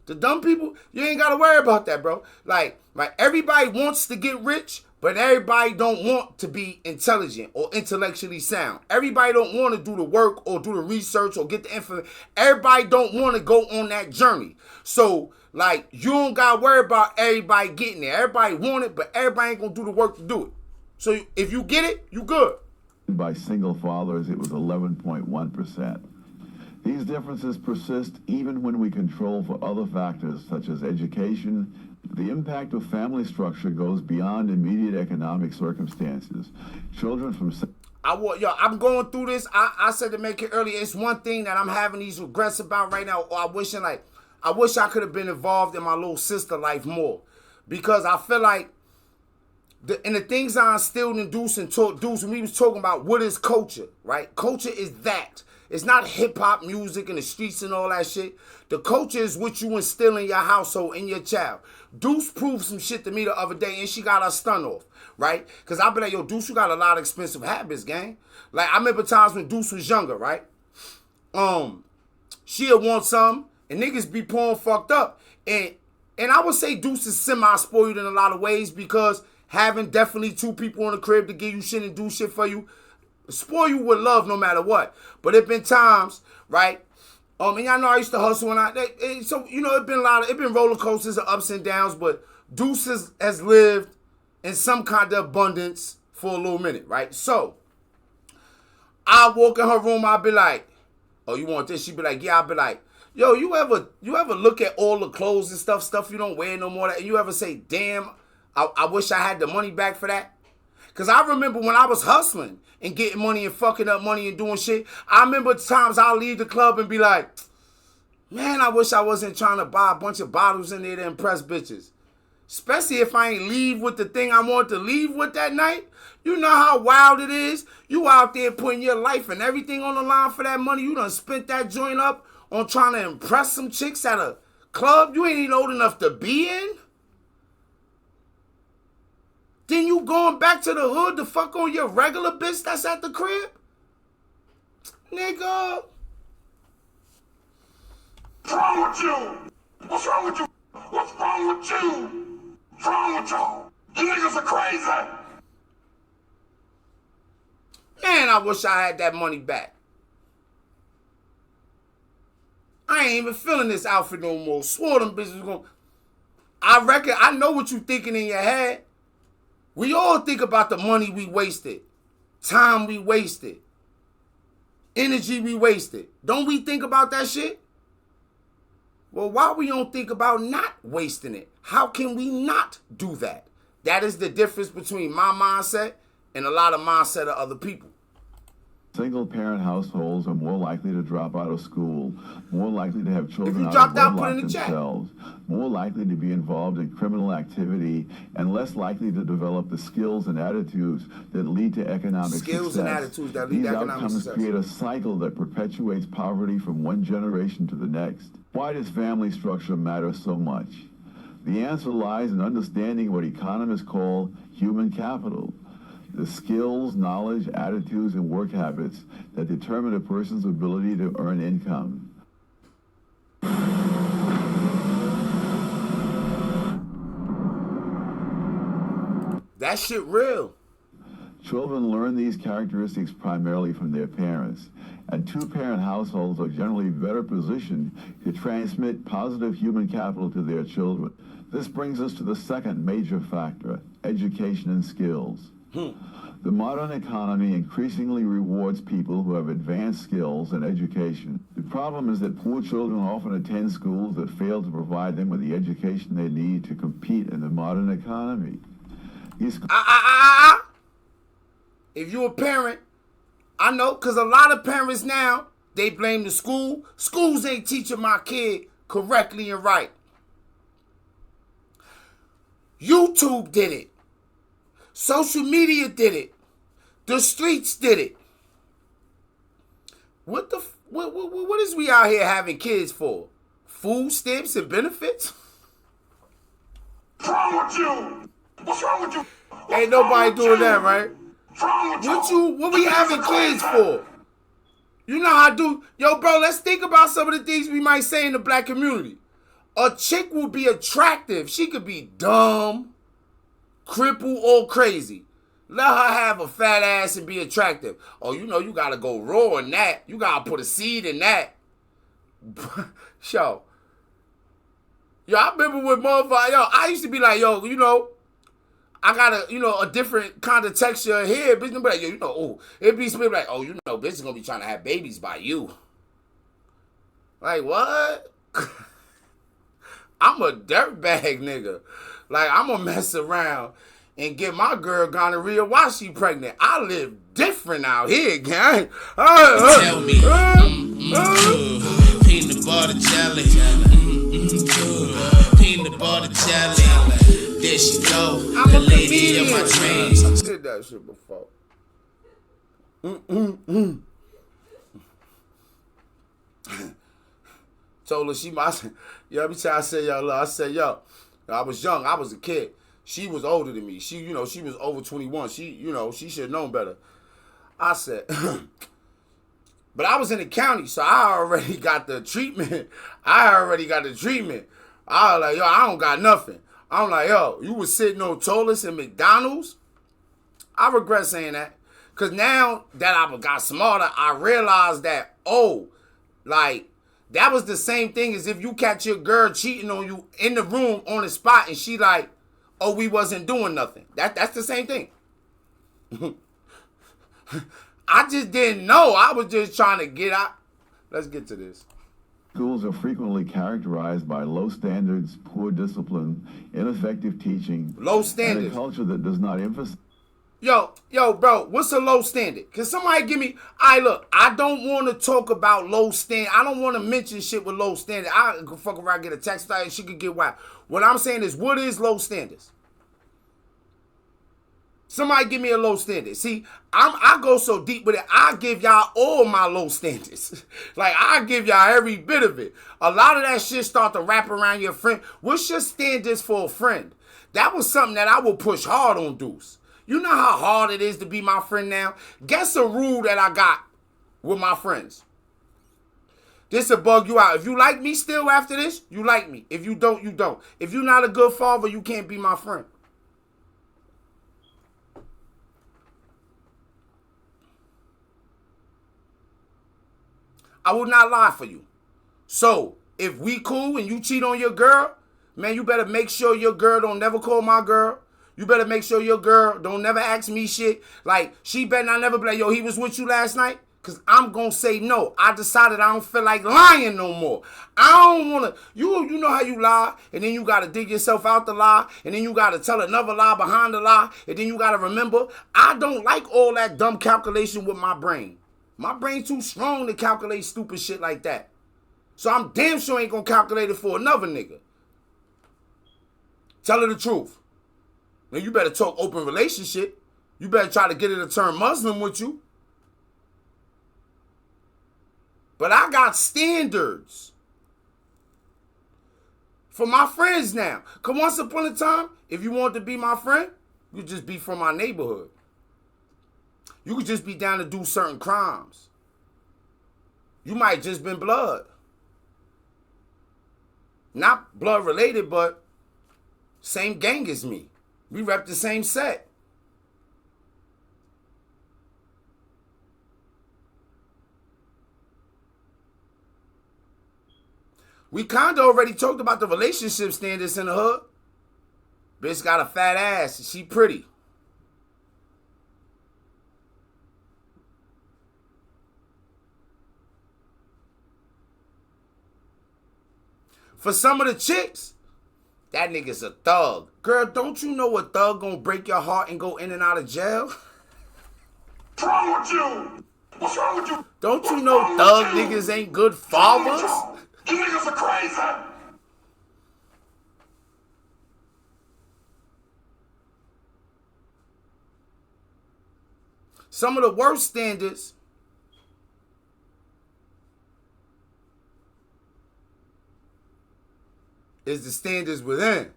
The dumb people, you ain't got to worry about that, bro. Like everybody wants to get rich, but everybody don't want to be intelligent or intellectually sound. Everybody don't want to do the work or do the research or get the information. Everybody don't want to go on that journey. So, like, you don't got to worry about everybody getting there. Everybody want it, but everybody ain't going to do the work to do it. So, if you get it, you good. By single fathers, it was 11.1%. These differences persist even when we control for other factors such as education. The impact of family structure goes beyond immediate economic circumstances. Children from... I'm going through this. I said to make it earlier, it's one thing that I'm having these regrets about right now. Or I wish I could have been involved in my little sister life more. Because I feel like the things I instilled in Deuce and taught Deuce when we was talking about what is culture, right? Culture is that. It's not hip-hop music in the streets and all that shit. The culture is what you instill in your household, in your child. Deuce proved some shit to me the other day, and she got her stun off, right? Because I be like, yo, Deuce, you got a lot of expensive habits, gang. Like, I remember times when Deuce was younger, right? She'll want some, and niggas be pouring fucked up. And I would say Deuce is semi-spoiled in a lot of ways because having definitely two people in the crib to give you shit and do shit for you, spoil you with love no matter what. But it been times, right? And y'all know I used to hustle so you know it been roller coasters and ups and downs, but Deuce has lived in some kind of abundance for a little minute, right? So I walk in her room, I'll be like, oh, you want this? She'd be like, yeah. I'll be like, yo, you ever look at all the clothes and stuff you don't wear no more, and you ever say, damn, I wish I had the money back for that? Because I remember when I was hustling and getting money and fucking up money and doing shit, I remember times I'll leave the club and be like, man, I wish I wasn't trying to buy a bunch of bottles in there to impress bitches. Especially if I ain't leave with the thing I want to leave with that night. You know how wild it is? You out there putting your life and everything on the line for that money. You done spent that joint up on trying to impress some chicks at a club you ain't even old enough to be in. Then you going back to the hood to fuck on your regular bitch that's at the crib? Nigga. What's wrong with you? What's wrong with you? What's wrong with you? What's wrong with you? You niggas are crazy. Man, I wish I had that money back. I ain't even feeling this outfit no more. Swore them bitches gonna... I reckon, I know what you thinking in your head. We all think about the money we wasted, time we wasted, energy we wasted. Don't we think about that shit? Well, why we don't think about not wasting it? How can we not do that? That is the difference between my mindset and a lot of mindset of other people. Single-parent households are more likely to drop out of school, more likely to have children out of wedlock themselves, more likely to be involved in criminal activity, and less likely to develop the skills and attitudes that lead to economic success. Skills and attitudes that lead to economic success. These outcomes create a cycle that perpetuates poverty from one generation to the next. Why does family structure matter so much? The answer lies in understanding what economists call human capital. The skills, knowledge, attitudes, and work habits that determine a person's ability to earn income. That shit real. Children learn these characteristics primarily from their parents, and two-parent households are generally better positioned to transmit positive human capital to their children. This brings us to the second major factor, education and skills. The modern economy increasingly rewards people who have advanced skills and education. The problem is that poor children often attend schools that fail to provide them with the education they need to compete in the modern economy. If you're a parent, I know, because a lot of parents now, they blame the school. Schools ain't teaching my kid correctly and right. YouTube did it. Social media did it. The streets did it. What is we out here having kids for? Food stamps and benefits? What's wrong with you? What's wrong with you? Ain't nobody doing that, right? What we having kids for? You know how I do. Yo, bro, let's think about some of the things we might say in the black community. A chick will be attractive. She could be dumb, crippled, or crazy. Let her have a fat ass and be attractive. Oh, you know you gotta go raw in that. You gotta put a seed in that. Yo, I remember when motherfucker, I used to be like, you know, I got a different kind of texture here. Bitch, be like, it'd be like, oh, you know, bitch is gonna be trying to have babies by you. Like, what? I'm a dirtbag nigga. Like, I'm gonna mess around and get my girl gonorrhea while she pregnant. I live different out here, gang. Tell me, peanut butter jelly, peanut butter jelly. There she go, the lady of my dreams. I did that shit before. Told her she must. Every time I said I said I was young. I was a kid. She was older than me. She was over 21. She should have known better. I said, but I was in the county, so I already got the treatment. I was like, I don't got nothing. I'm like, you was sitting on toilets in McDonald's? I regret saying that. Because now that I got smarter, I realized that, that was the same thing as if you catch your girl cheating on you in the room on the spot and she like, oh, we wasn't doing nothing. That's the same thing. I just didn't know. I was just trying to get out. Let's get to this. Schools are frequently characterized by low standards, poor discipline, ineffective teaching, low standards, and a culture that does not emphasize. Yo, bro, what's a low standard? Can somebody give me... look, I don't want to talk about low standard. I don't want to mention shit with low standard. I can fuck around, get a text and she could get wild. What I'm saying is, what is low standards? Somebody give me a low standard. See, I go so deep with it, I give y'all all my low standards. Like, I give y'all every bit of it. A lot of that shit start to wrap around your friend. What's your standards for a friend? That was something that I will push hard on Deuce. You know how hard it is to be my friend now? Guess a rule that I got with my friends. This will bug you out. If you like me still after this, you like me. If you don't, you don't. If you're not a good father, you can't be my friend. I will not lie for you. So, if we cool and you cheat on your girl, man, you better make sure your girl don't never call my girl. You better make sure your girl don't never ask me shit. Like, she better not never be like, yo, he was with you last night? Because I'm going to say no. I decided I don't feel like lying no more. I don't want to. You know how you lie, and then you got to dig yourself out the lie, and then you got to tell another lie behind the lie, and then you got to remember. I don't like all that dumb calculation with my brain. My brain too strong to calculate stupid shit like that. So I'm damn sure ain't going to calculate it for another nigga. Tell her the truth. Now, you better talk open relationship. You better try to get her to turn Muslim with you. But I got standards for my friends now. Because once upon a time, if you wanted to be my friend, you could just be from my neighborhood. You could just be down to do certain crimes. You might just been blood. Not blood related, but same gang as me. We rep the same set. We kind of already talked about the relationship standards in the hood. Bitch got a fat ass and she pretty. For some of the chicks, that nigga's a thug. Girl, don't you know a thug gonna break your heart and go in and out of jail? What's wrong with you? What's wrong with you? Don't you know thug niggas ain't good fathers? You niggas are crazy. Some of the worst standards is the standards within.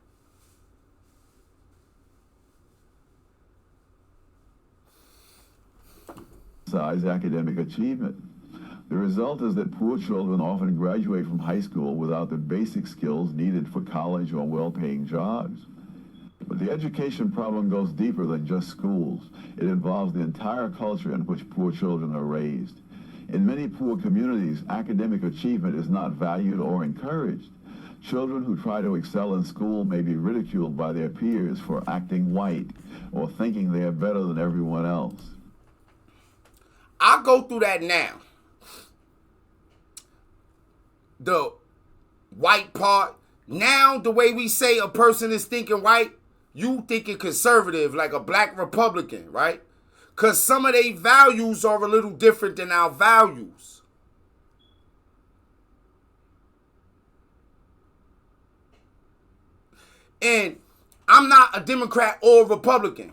Academic achievement. The result is that poor children often graduate from high school without the basic skills needed for college or well-paying jobs. But the education problem goes deeper than just schools. It involves the entire culture in which poor children are raised. In many poor communities, academic achievement is not valued or encouraged. Children who try to excel in school may be ridiculed by their peers for acting white or thinking they are better than everyone else. I go through that now. The white part. Now, the way we say a person is thinking white, you thinking conservative, like a black Republican, right? Because some of their values are a little different than our values. And I'm not a Democrat or Republican.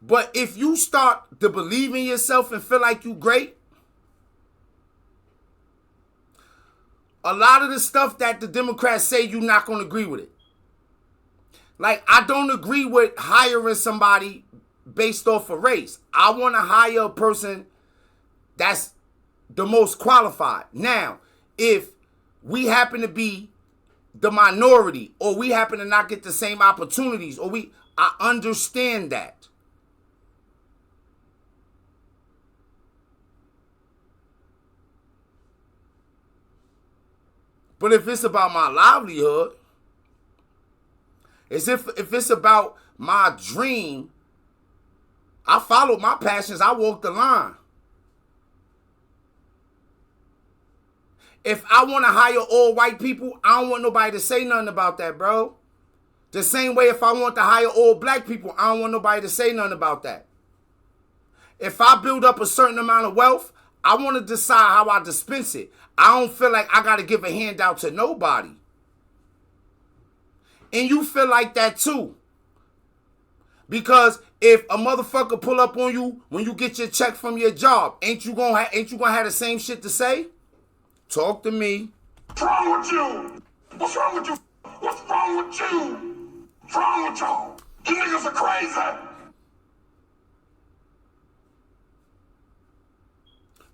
But if you start to believe in yourself and feel like you great, a lot of the stuff that the Democrats say, you're not going to agree with it. Like, I don't agree with hiring somebody based off of race. I want to hire a person that's the most qualified. Now, if we happen to be the minority, or we happen to not get the same opportunities, I understand that. But if it's about my livelihood, if it's about my dream, I follow my passions, I walk the line. If I want to hire all white people, I don't want nobody to say nothing about that, bro. The same way if I want to hire all black people, I don't want nobody to say nothing about that. If I build up a certain amount of wealth, I want to decide how I dispense it. I don't feel like I got to give a handout to nobody. And you feel like that too. Because if a motherfucker pull up on you when you get your check from your job, ain't you gonna have the same shit to say? Talk to me. What's wrong with you? What's wrong with you? What's wrong with you? What's wrong with y'all? You niggas are crazy.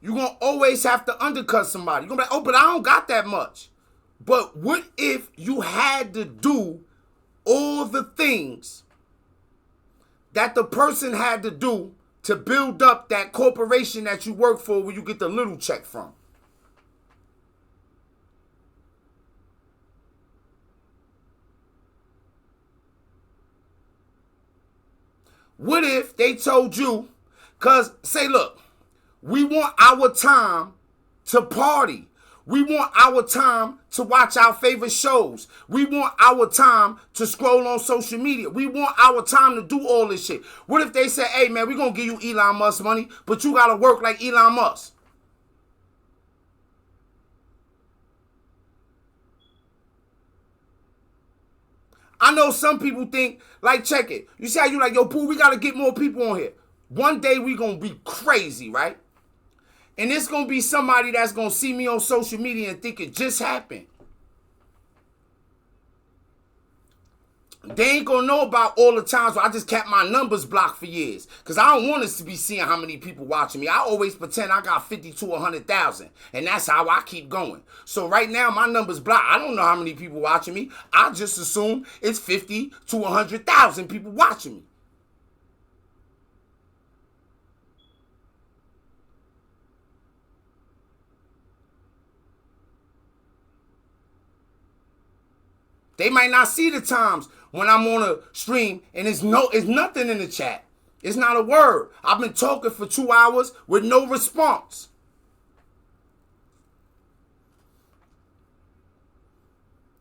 You're going to always have to undercut somebody. You're going to be like, oh, but I don't got that much. But what if you had to do all the things that the person had to do to build up that corporation that you work for where you get the little check from? What if they told you, because say, look, we want our time to party. We want our time to watch our favorite shows. We want our time to scroll on social media. We want our time to do all this shit. What if they say, hey, man, we're going to give you Elon Musk money, but you got to work like Elon Musk? I know some people think, like, check it. You see how you like, yo, Pooh, we got to get more people on here. One day we going to be crazy, right? And it's going to be somebody that's going to see me on social media and think it just happened. They ain't going to know about all the times where I just kept my numbers blocked for years. Because I don't want us to be seeing how many people watching me. I always pretend I got 50 to 100,000. And that's how I keep going. So right now, my number's blocked. I don't know how many people watching me. I just assume it's 50 to 100,000 people watching me. They might not see the times when I'm on a stream and it's nothing in the chat. It's not a word. I've been talking for 2 hours with no response.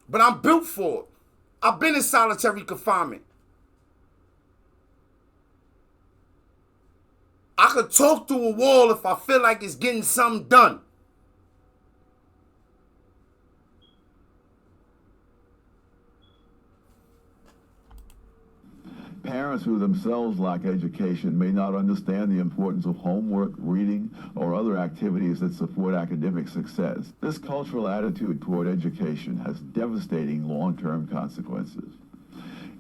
But I'm built for it. I've been in solitary confinement. I could talk through a wall if I feel like it's getting something done. Parents who themselves lack education may not understand the importance of homework, reading, or other activities that support academic success. This cultural attitude toward education has devastating long-term consequences.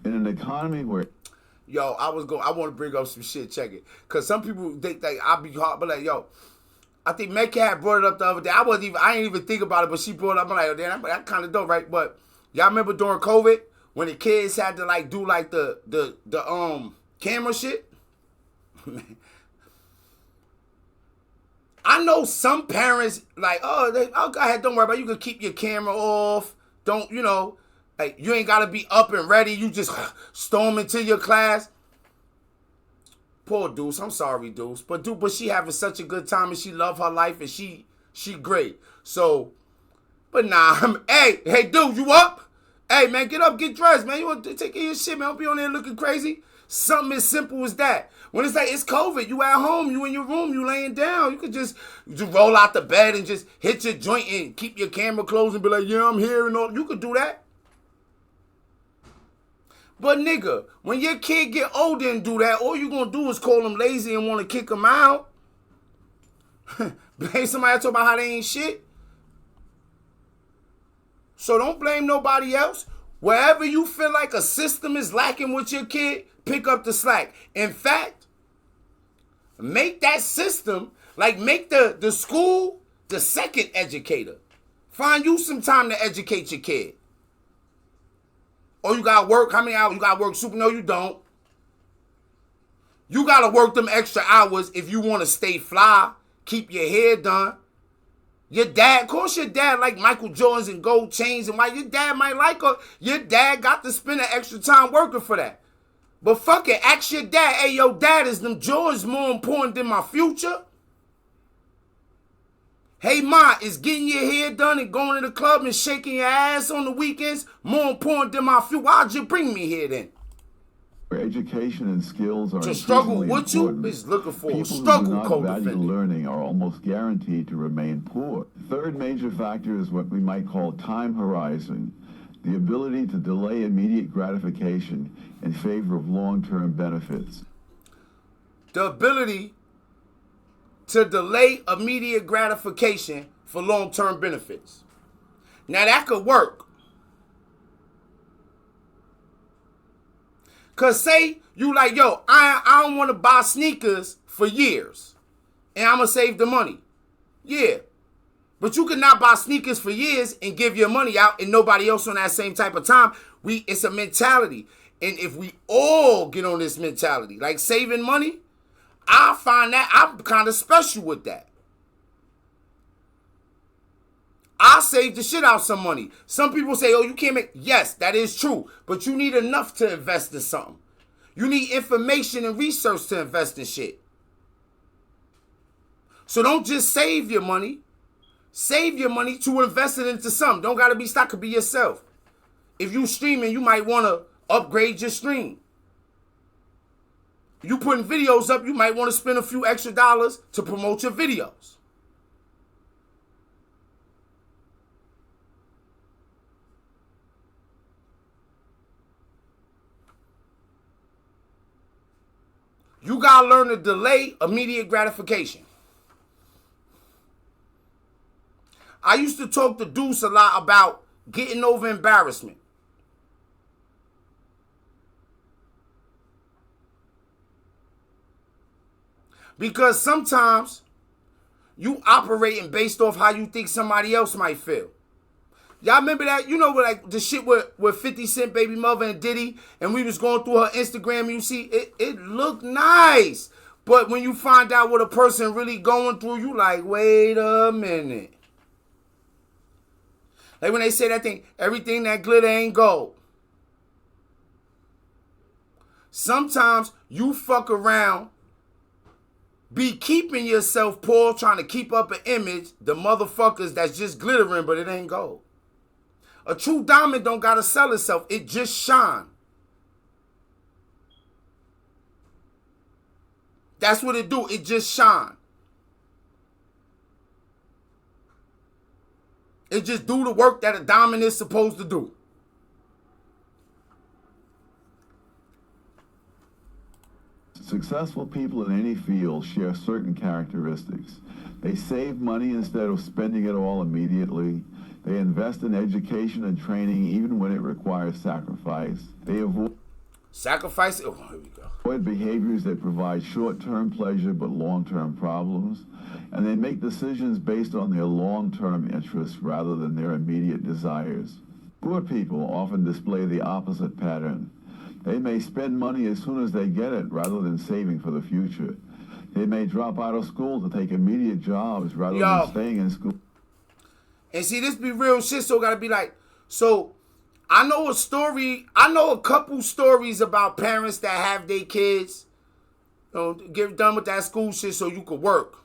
In an economy where... Yo, I want to bring up some shit, check it. Because some people think that I'll be hard, but like, yo, I think Metcalf brought it up the other day. I didn't even think about it, but she brought it up. I'm like, oh, damn, that kind of dope, right? But y'all remember during COVID when the kids had to like do like the camera shit? I know some parents like, oh, go ahead, don't worry about it. You can keep your camera off. Don't, like you ain't gotta be up and ready. You just storm into your class. Poor Deuce, I'm sorry, Deuce. But she having such a good time and she love her life and she great. So, but nah, hey, dude, you up? Hey, man, get up, get dressed, man. You want to take care of your shit, man. Don't be on there looking crazy. Something as simple as that. When it's like, it's COVID, you at home, you in your room, you laying down. You could just roll out the bed and just hit your joint and keep your camera closed and be like, yeah, I'm here and all. You could do that. But nigga, when your kid get older and do that, all you gonna do is call them lazy and want to kick them out. Blame somebody talking about how they ain't shit. So don't blame nobody else. Wherever you feel like a system is lacking with your kid, pick up the slack. In fact, make that system, like make the school the second educator. Find you some time to educate your kid. Or you gotta work, how many hours you gotta work? Super, no, you don't. You gotta work them extra hours if you wanna stay fly, keep your hair done. Your dad, of course your dad like Michael Jordans and gold chains and why your dad might like her. Your dad got to spend an extra time working for that. But fuck it, ask your dad, hey, yo, dad, is them Jordans more important than my future? Hey, ma, is getting your hair done and going to the club and shaking your ass on the weekends more important than my future? Why'd you bring me here then? Education and skills are to struggle with important. you is looking for People a struggle who do not value codependent. learning are almost guaranteed to remain poor. Third major factor is what we might call time horizon, the ability to delay immediate gratification in favor of long-term benefits. The ability to delay immediate gratification for long-term benefits. Now that could work. Cause say you like, yo, I don't want to buy sneakers for years. And I'm going to save the money. Yeah. But you could not buy sneakers for years and give your money out and nobody else on that same type of time. It's a mentality. And if we all get on this mentality, like saving money, I find that I'm kind of special with that. I save the shit out some money. Some people say, oh, you can't make... Yes, that is true. But you need enough to invest in something. You need information and research to invest in shit. So don't just save your money. Save your money to invest it into something. Don't got to be stock. Could be yourself. If you streaming, you might want to upgrade your stream. You putting videos up, you might want to spend a few extra dollars to promote your videos. You got to learn to delay immediate gratification. I used to talk to Deuce a lot about getting over embarrassment. Because sometimes you operating based off how you think somebody else might feel. Y'all remember that? You know, like the shit with 50 Cent baby mother and Diddy, and we was going through her Instagram, and you see, it looked nice. But when you find out what a person really going through, you like, wait a minute. Like when they say that thing, everything that glitter ain't gold. Sometimes you fuck around, be keeping yourself poor, trying to keep up an image, the motherfuckers that's just glittering, but it ain't gold. A true diamond don't gotta sell itself. It just shine. That's what it do. It just shine. It just do the work that a diamond is supposed to do. Successful people in any field share certain characteristics. They save money instead of spending it all immediately. They invest in education and training even when it requires sacrifice. They avoid... Sacrifice. Oh, here we go. Avoid behaviors that provide short-term pleasure but long-term problems, and they make decisions based on their long-term interests rather than their immediate desires. Poor people often display the opposite pattern. They may spend money as soon as they get it rather than saving for the future. They may drop out of school to take immediate jobs rather than staying in school. And see, this be real shit, so gotta be like, so I know a couple stories about parents that have their kids, get done with that school shit so you could work.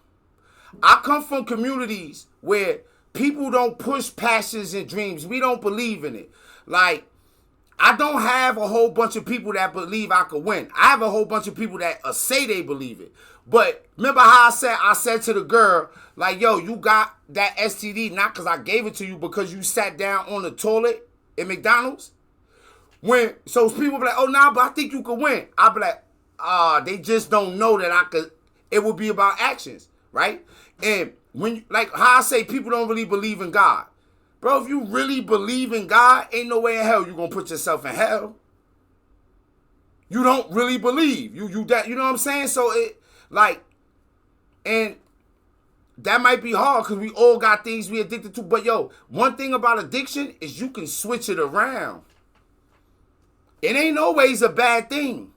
I come from communities where people don't push passions and dreams. We don't believe in it. Like, I don't have a whole bunch of people that believe I could win. I have a whole bunch of people that say they believe it. But remember how I said to the girl, like, yo, you got that STD not because I gave it to you, because you sat down on the toilet at McDonald's? So people be like, oh, nah, but I think you could win. I'll be like, they just don't know that I could. It would be about actions, right? And when, like how I say, people don't really believe in God. Bro, if you really believe in God, ain't no way in hell you gonna put yourself in hell. You don't really believe. You know what I'm saying? So it, like, and that might be hard because we all got things we addicted to. But yo, one thing about addiction is you can switch it around. It ain't always a bad thing.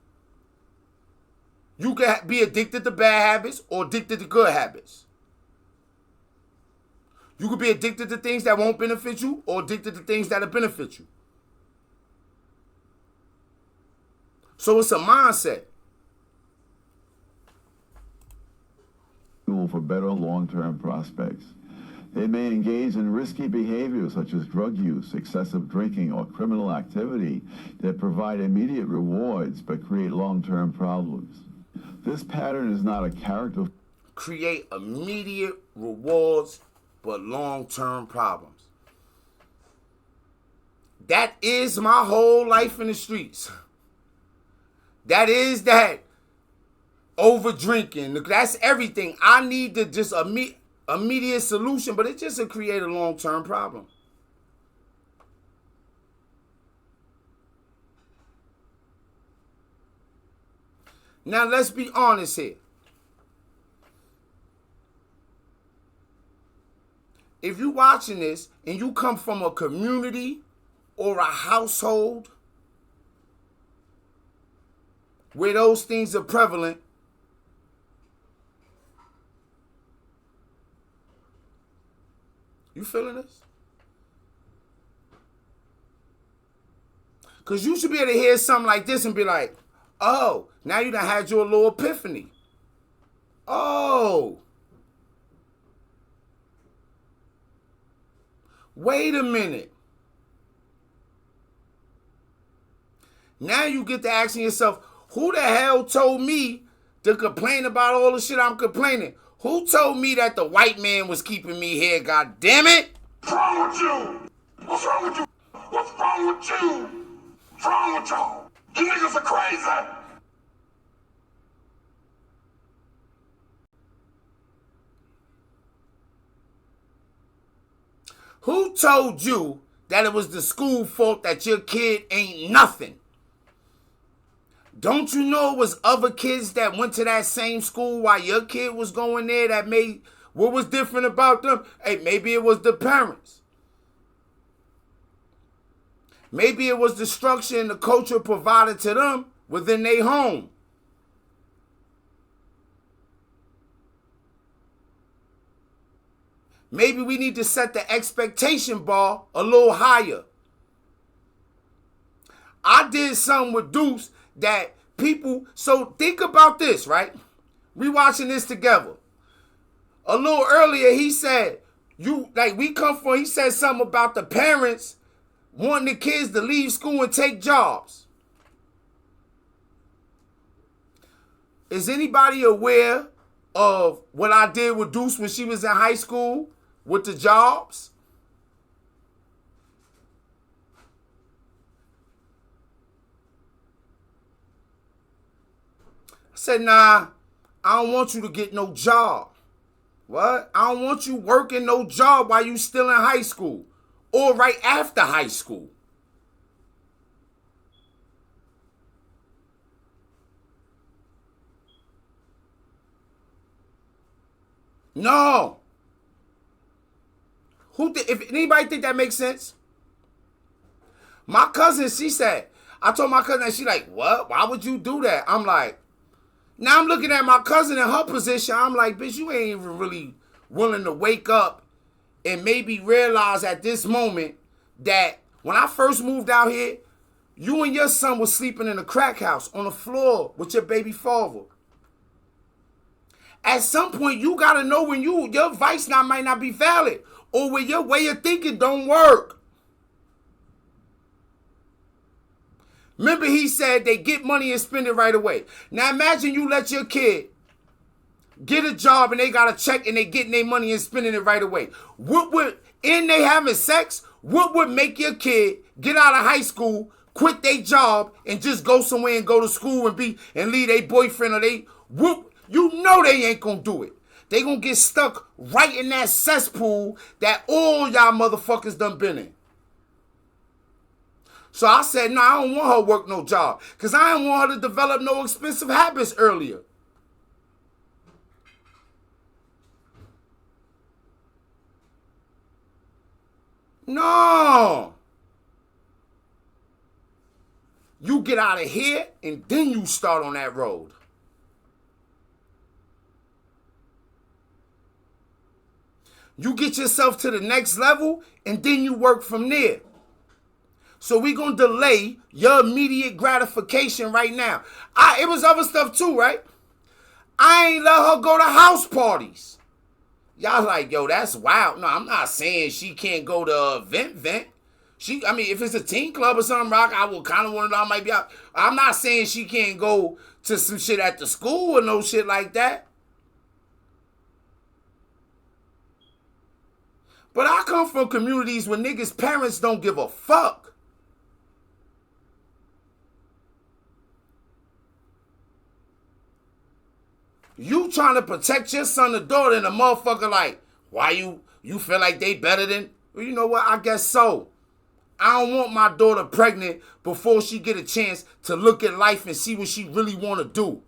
You can be addicted to bad habits or addicted to good habits. You could be addicted to things that won't benefit you or addicted to things that'll benefit you. So it's a mindset. For better long-term prospects. They may engage in risky behaviors such as drug use, excessive drinking, or criminal activity that provide immediate rewards but create long-term problems. This pattern is not a character. Create immediate rewards but long-term problems. That is my whole life in the streets. That is that over drinking. That's everything. I need to just immediate solution, but it just will create a long-term problem. Now let's be honest here. If you're watching this and you come from a community or a household where those things are prevalent, you feeling this? Because you should be able to hear something like this and be like, oh, now you done had your little epiphany. Oh. Wait a minute. Now you get to asking yourself, who the hell told me to complain about all the shit I'm complaining? Who told me that the white man was keeping me here, god damn it? What's wrong with you? What's wrong with you? What's wrong with you? What's wrong with y'all? You niggas are crazy. Who told you that it was the school fault that your kid ain't nothing? Don't you know it was other kids that went to that same school while your kid was going there that made, what was different about them? Hey, maybe it was the parents. Maybe it was the structure and the culture provided to them within their home. Maybe we need to set the expectation bar a little higher. I did something with Deuce that people, so think about this, right? We watching this together. A little earlier, he said, he said something about the parents wanting the kids to leave school and take jobs. Is anybody aware of what I did with Deuce when she was in high school with the jobs? I said, nah, I don't want you to get no job. What? I don't want you working no job while you still in high school or right after high school. No. If anybody think that makes sense? My cousin, she said, I told my cousin, and she like, what? Why would you do that? I'm like, now I'm looking at my cousin in her position. I'm like, bitch, you ain't even really willing to wake up and maybe realize at this moment that when I first moved out here, you and your son was sleeping in a crack house on the floor with your baby father. At some point, you gotta know when your advice might not be valid, or when your way of thinking don't work. Remember, he said they get money and spend it right away. Now imagine you let your kid get a job and they got a check and they getting their money and spending it right away. And they having sex, what would make your kid get out of high school, quit their job, and just go somewhere and go to school and leave their boyfriend or you know they ain't gonna do it. They gonna get stuck right in that cesspool that all y'all motherfuckers done been in. So I said, no, I don't want her to work no job. Because I didn't want her to develop no expensive habits earlier. No. You get out of here and then you start on that road. You get yourself to the next level and then you work from there. So we gonna delay your immediate gratification right now. It was other stuff too, right? I ain't let her go to house parties. Y'all like, yo, that's wild. No, I'm not saying she can't go to event. If it's a teen club or something, rock, I will kind of want to know. I might be out. I'm not saying she can't go to some shit at the school or no shit like that. But I come from communities where niggas' parents don't give a fuck. You trying to protect your son or daughter and a motherfucker like, why you feel like they better than? Well, you know what? I guess so. I don't want my daughter pregnant before she get a chance to look at life and see what she really want to do.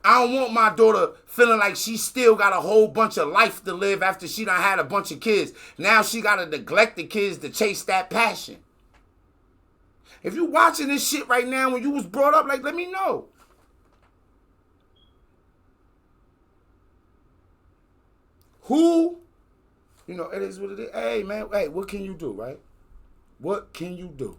I don't want my daughter feeling like she still got a whole bunch of life to live after she done had a bunch of kids. Now she got to neglect the kids to chase that passion. If you watching this shit right now when you was brought up, like, let me know. Who, it is what it is. Hey, man, what can you do, right? What can you do?